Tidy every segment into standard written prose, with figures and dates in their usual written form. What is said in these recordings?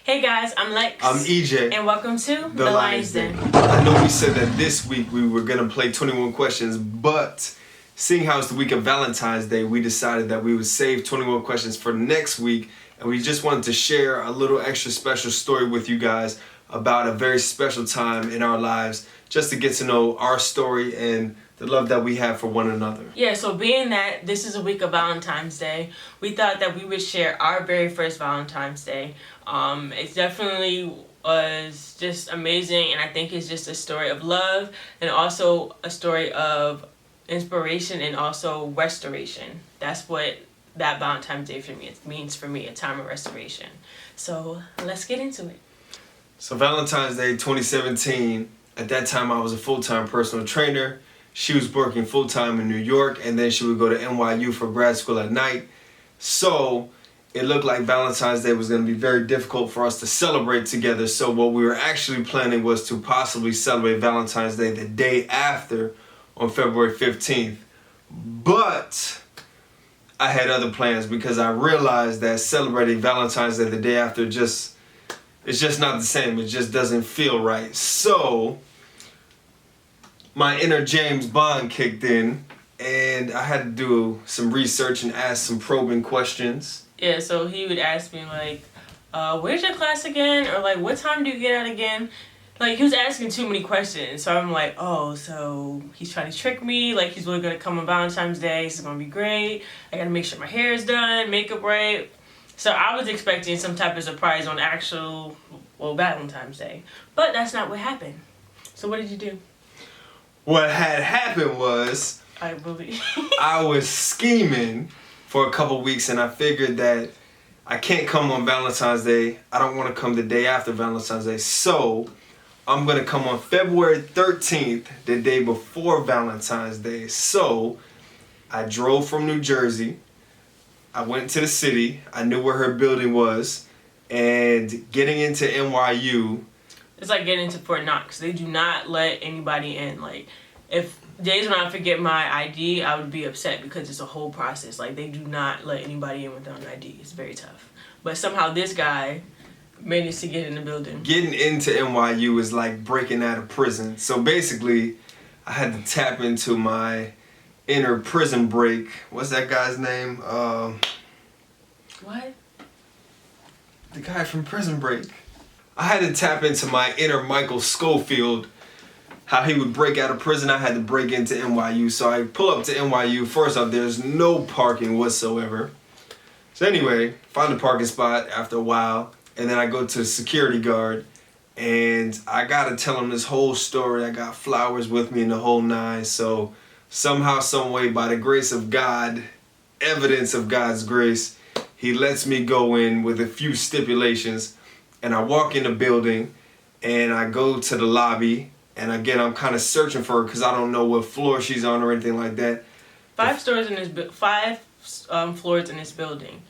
Hey guys, I'm Lex. I'm EJ. And welcome to The Lion's Den. I know we said that this week we were going to play 21 questions, but seeing how it's the week of Valentine's Day, we decided that we would save 21 questions for next week, and we just wanted to share a little extra special story with you guys about a very special time in our lives, just to get to know our story and the love that we have for one another. Yeah, so being that this is a week of Valentine's Day, we thought that we would share our very first Valentine's Day. It definitely was just amazing, and I think it's just a story of love and also a story of inspiration and also restoration. That's what that Valentine's Day for me it means for me, a time of restoration. So let's get into it. So Valentine's Day 2017, at that time I was a full-time personal trainer. She was working full-time in New York, and then she would go to NYU for grad school at night. So it looked like Valentine's Day was going to be very difficult for us to celebrate together. So what we were actually planning was to possibly celebrate Valentine's Day the day after, on February 15th. But I had other plans because I realized that celebrating Valentine's Day the day after it's just not the same. It just doesn't feel right. So my inner James Bond kicked in, and I had to do some research and ask some probing questions. Yeah, so he would ask me like, where's your class again? Or like, what time do you get out again? Like, he was asking too many questions. So I'm like, oh, so he's trying to trick me. Like, he's really going to come on Valentine's Day. This is going to be great. I got to make sure my hair is done, makeup right. So I was expecting some type of surprise on actual, Valentine's Day. But that's not what happened. So what did you do? What had happened was I was scheming for a couple weeks, and I figured that I can't come on Valentine's Day. I don't want to come the day after Valentine's Day. So I'm going to come on February 13th, the day before Valentine's Day. So I drove from New Jersey. I went to the city. I knew where her building was. And getting into NYU, it's like getting into Fort Knox. They do not let anybody in. Like, if days when I forget my ID, I would be upset because it's a whole process. Like, they do not let anybody in without an ID. It's very tough. But somehow this guy managed to get in the building. Getting into NYU is like breaking out of prison. So basically, I had to tap into my inner prison break. What's that guy's name? What? The guy from Prison Break. I had to tap into my inner Michael Schofield. How he would break out of prison, I had to break into NYU. So I pull up to NYU. First off, there's no parking whatsoever. So anyway, find a parking spot after a while. And then I go to the security guard. And I got to tell him this whole story. I got flowers with me and the whole nine. So somehow, some way, by the grace of God, evidence of God's grace, he lets me go in with a few stipulations. And I walk in the building, and I go to the lobby. And again, I'm kind of searching for her because I don't know what floor she's on or anything like that. Five floors in this building.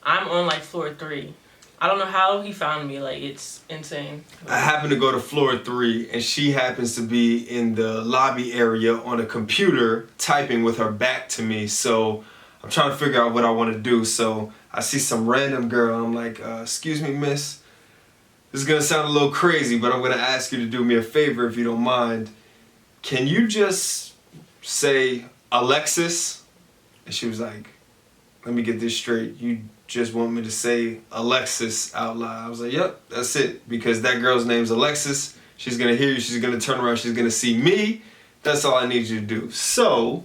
I'm on like floor 3. I don't know how he found me. Like, it's insane. I happen to go to floor 3, and she happens to be in the lobby area on a computer typing with her back to me. So I'm trying to figure out what I want to do. So I see some random girl. I'm like, excuse me, miss. This is going to sound a little crazy, but I'm going to ask you to do me a favor if you don't mind. Can you just say Alexis? And she was like, let me get this straight. You just want me to say Alexis out loud? I was like, yep, that's it. Because that girl's name's Alexis. She's going to hear you. She's going to turn around. She's going to see me. That's all I need you to do. So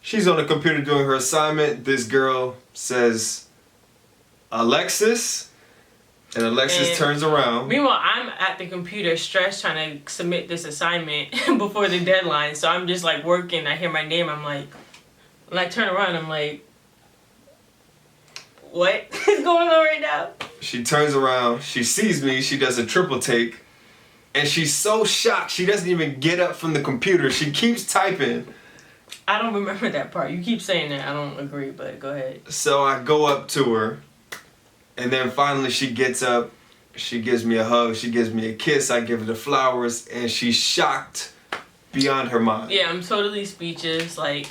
she's on the computer doing her assignment. This girl says Alexis. And Alexis turns around. Meanwhile, I'm at the computer stressed trying to submit this assignment before the deadline. So I'm just like working. I hear my name. I'm like, when I turn around, I'm like, what is going on right now? She turns around. She sees me. She does a triple take. And she's so shocked. She doesn't even get up from the computer. She keeps typing. I don't remember that part. You keep saying that. I don't agree, but go ahead. So I go up to her. And then finally she gets up, she gives me a hug, she gives me a kiss, I give her the flowers, and she's shocked beyond her mind. Yeah, I'm totally speechless. Like,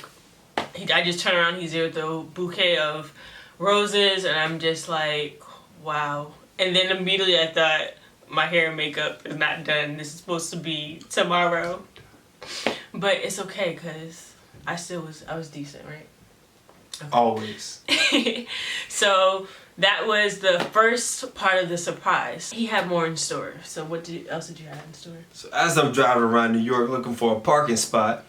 I just turn around, he's there with a bouquet of roses, and I'm just like, wow. And then immediately I thought, my hair and makeup is not done. This is supposed to be tomorrow. But it's okay, because I was decent, right? Okay. Always. So that was the first part of the surprise. He had more in store. So what else did you have in store? So as I'm driving around New York looking for a parking spot,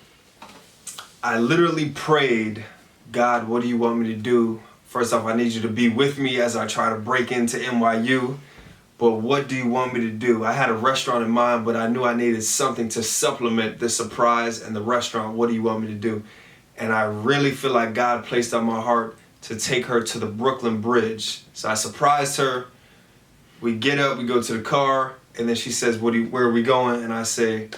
I literally prayed, God, what do you want me to do? First off, I need you to be with me as I try to break into NYU. But what do you want me to do? I had a restaurant in mind, but I knew I needed something to supplement the surprise and the restaurant. What do you want me to do? And I really feel like God placed on my heart to take her to the Brooklyn Bridge. So I surprised her. We get up, we go to the car, and then she says, where are we going? And I say,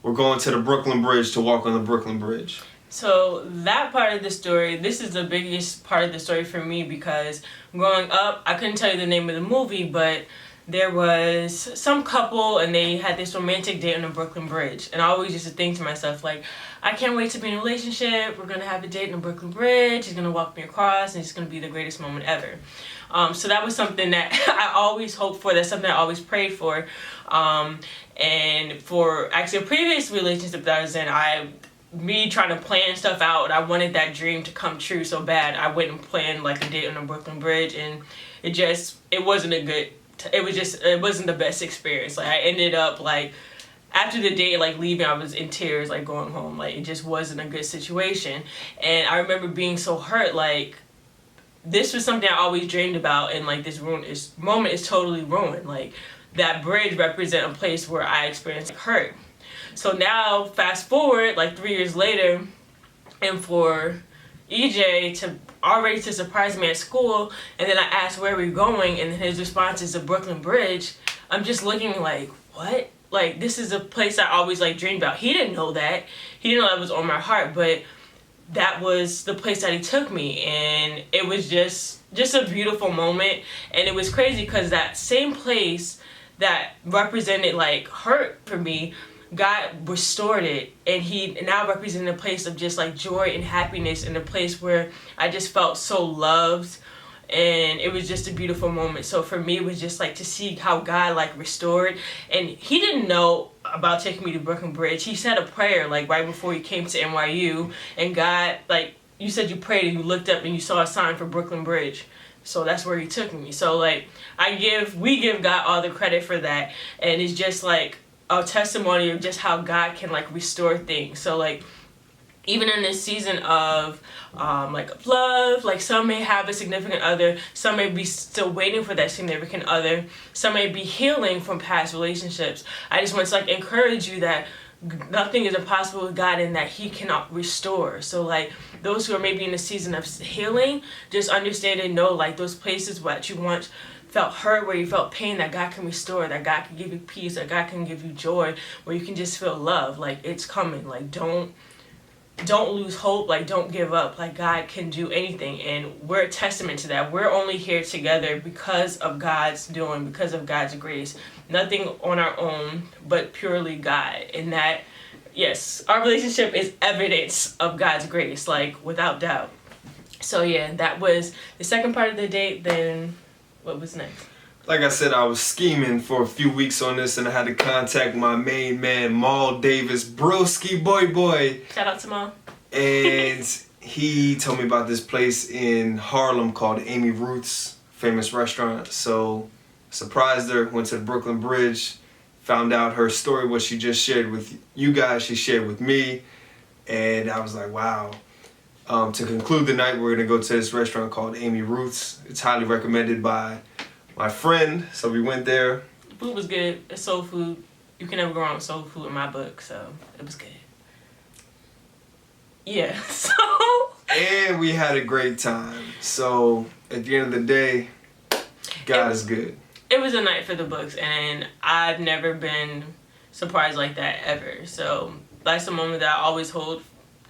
we're going to the Brooklyn Bridge to walk on the Brooklyn Bridge. So that part of the story, this is the biggest part of the story for me, because growing up, I couldn't tell you the name of the movie, but there was some couple and they had this romantic date on the Brooklyn Bridge. And I always used to think to myself, like, I can't wait to be in a relationship. We're going to have a date on the Brooklyn Bridge. He's going to walk me across and it's going to be the greatest moment ever. So that was something that I always hoped for. That's something I always prayed for. And for actually a previous relationship that I was in, me trying to plan stuff out, I wanted that dream to come true so bad. I went and planned like a date on the Brooklyn Bridge, and it wasn't the best experience. Like, I ended up, like, after the date, like, leaving, I was in tears, like, going home. Like, it just wasn't a good situation. And I remember being so hurt, like, this was something I always dreamed about, and, like, this moment is totally ruined. Like, that bridge represents a place where I experienced hurt. So now, fast forward, like 3 years later, and for EJ to surprise me at school, and then I asked where we're going, and his response is the Brooklyn Bridge. I'm just looking like, what? Like, this is a place I always, like, dreamed about. He didn't know that. He didn't know that was on my heart, but that was the place that he took me, and it was just a beautiful moment. And it was crazy because that same place that represented, like, hurt for me, God restored it, and he now represented a place of just, like, joy and happiness, and a place where I just felt so loved, and it was just a beautiful moment. So for me, it was just, like, to see how God, like, restored. And he didn't know about taking me to Brooklyn Bridge. He said a prayer, like, right before he came to NYU, and God, like, you said you prayed and you looked up and you saw a sign for Brooklyn Bridge. So that's where he took me. So, like, we give God all the credit for that, and it's just, like, a testimony of just how God can, like, restore things. So, like, even in this season of like love, like, some may have a significant other, some may be still waiting for that significant other, some may be healing from past relationships. I just want to, like, encourage you that nothing is impossible with God, and that he cannot restore. So, like, those who are maybe in a season of healing, just understand and know, like, those places what you once felt hurt, where you felt pain, that God can restore, that God can give you peace, that God can give you joy, where you can just feel love. Like, it's coming. Like, don't lose hope. Like, don't give up. Like, God can do anything, and we're a testament to that. We're only here together because of God's doing, because of God's grace. Nothing on our own, but purely God. And that, yes, our relationship is evidence of God's grace, like, without doubt. So yeah, that was the second part of the date. Then what was next? Like I said, I was scheming for a few weeks on this, and I had to contact my main man, Maul Davis, broski boy. Shout out to Maul. And he told me about this place in Harlem called Amy Ruth's, famous restaurant. So surprised her, went to the Brooklyn Bridge, found out her story, what she just shared with you guys, she shared with me. And I was like, wow. To conclude the night, we're going to go to this restaurant called Amy Ruth's. It's highly recommended by my friend, so we went there. The food was good. It's soul food. You can never go wrong with soul food in my book, so it was good. Yeah, so... And we had a great time. So, at the end of the day, God is good. It was a night for the books, and I've never been surprised like that ever. So, that's the moment that I always hold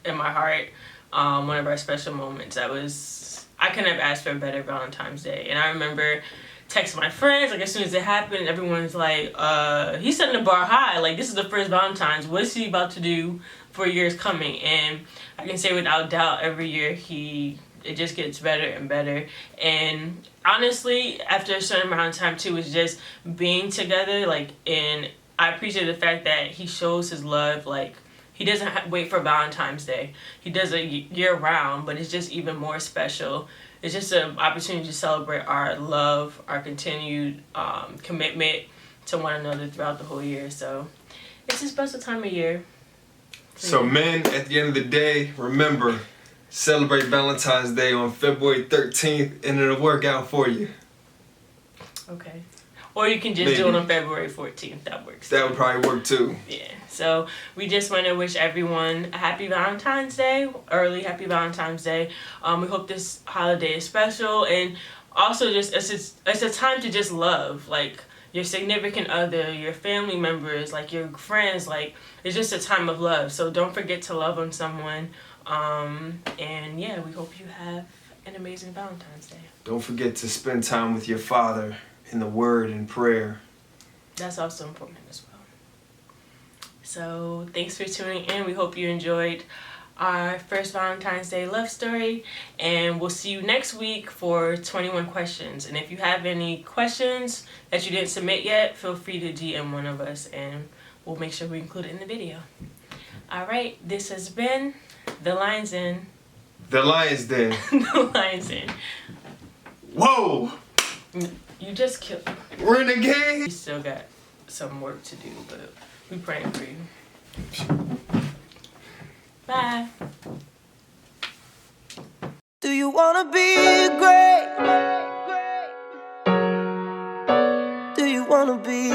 in my heart. One of our special moments. I couldn't have asked for a better Valentine's Day. And I remember texting my friends, like, as soon as it happened, everyone's like, he's setting the bar high. Like, this is the first Valentine's. What is he about to do for years coming? And I can say without doubt, every year he it just gets better and better. And honestly, after a certain amount of time too, it's just being together. Like, and I appreciate the fact that he shows his love. Like, he doesn't wait for Valentine's Day. He does it year round, but it's just even more special. It's just an opportunity to celebrate our love, our continued commitment to one another throughout the whole year. So it's a special time of year. So men, at the end of the day, remember, celebrate Valentine's Day on February 13th and it'll work out for you. Okay. Or you can just do it on February 14th. That works. That would probably work too. Yeah. So we just want to wish everyone a happy Valentine's Day, early happy Valentine's Day. We hope this holiday is special, and also just it's a time to just love, like your significant other, your family members, like your friends. Like, it's just a time of love. So don't forget to love on someone. And yeah, we hope you have an amazing Valentine's Day. Don't forget to spend time with your father in the word and prayer. That's also important as well. So thanks for tuning in. We hope you enjoyed our first Valentine's Day love story, and we'll see you next week for 21 questions. And if you have any questions that you didn't submit yet, feel free to DM one of us and we'll make sure we include it in the video. Alright, this has been The Lion's Den. The Lion's Den. The Lion's Den. Whoa! You just killed me. Renegade! You still got some work to do, but we praying for you. Bye. Do you wanna be great? Do you wanna be